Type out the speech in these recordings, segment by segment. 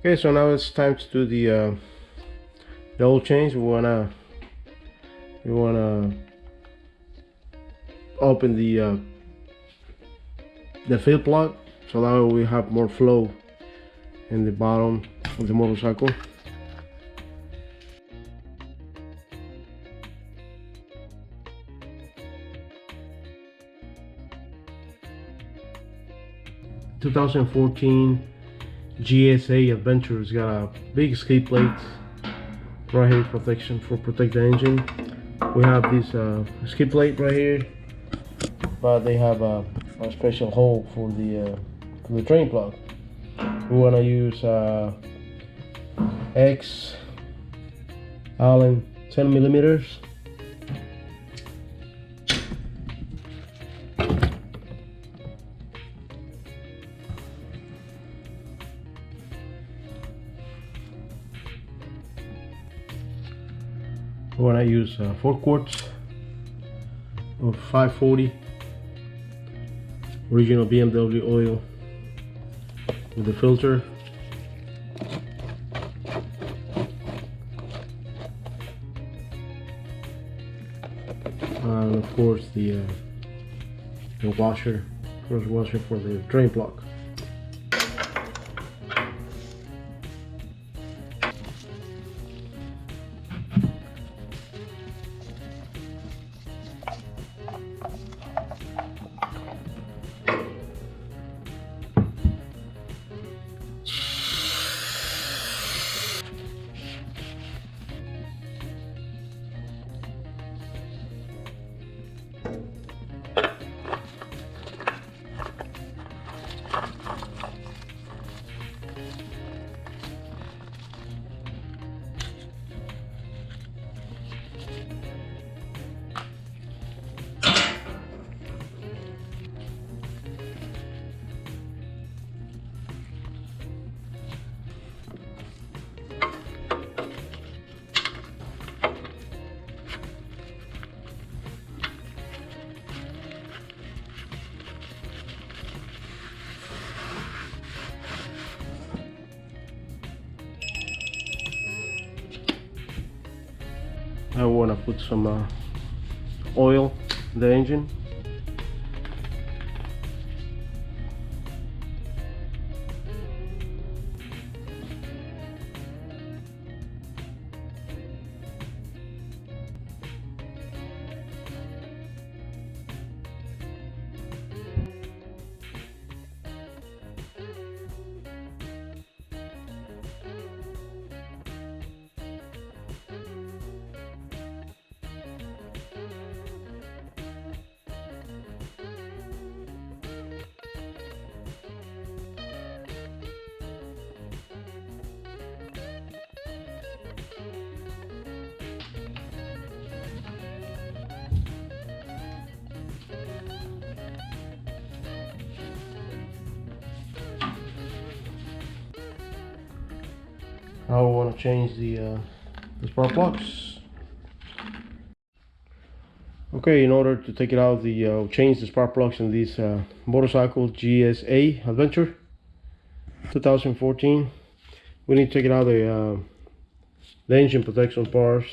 Okay, so now it's time to do the oil change. We wanna open the fill plug, so that way we have more flow in the bottom of the motorcycle. (2014) GSA Adventure's got a big skid plate right here, protection for protect the engine. We have this skid plate right here, but they have a special hole for the drain plug. We want to use X Allen 10 millimeters. We want to use 4 quarts of 540 original BMW oil with the filter. And of course the washer, first washer for the drain plug. I want to put some oil in the engine. Now we want to change the spark plugs. Okay, in order to take it out, change the spark plugs in this motorcycle GSA Adventure 2014. We need to take it out the engine protection bars.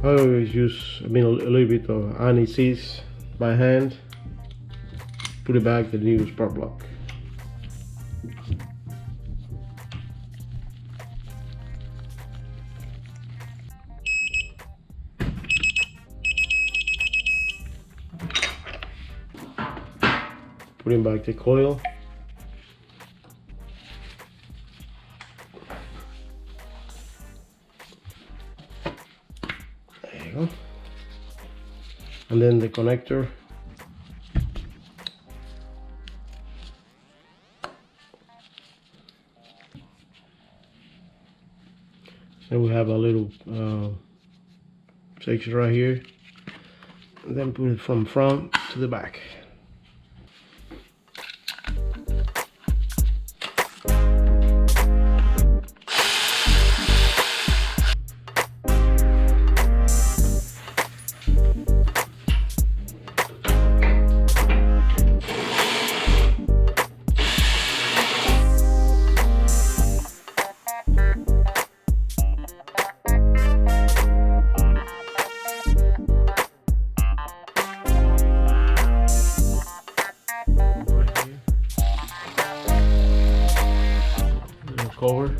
I always use a little bit of anti-seize by hand. Put it back to the new spark plug. Putting back the coil. There you go. And then the connector. So we have a little section right here. And then put it from front to the back. Cover.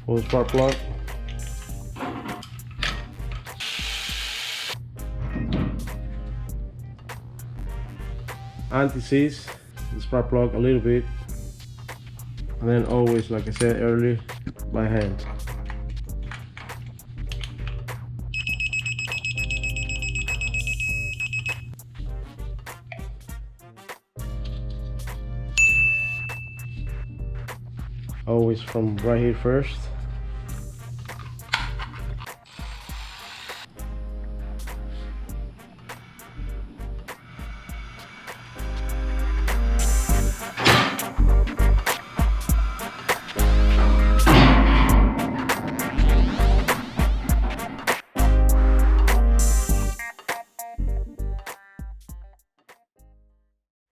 For the spark plug. Anti-seize the spark plug a little bit, and then always, like I said earlier, by hand. Always from right here first.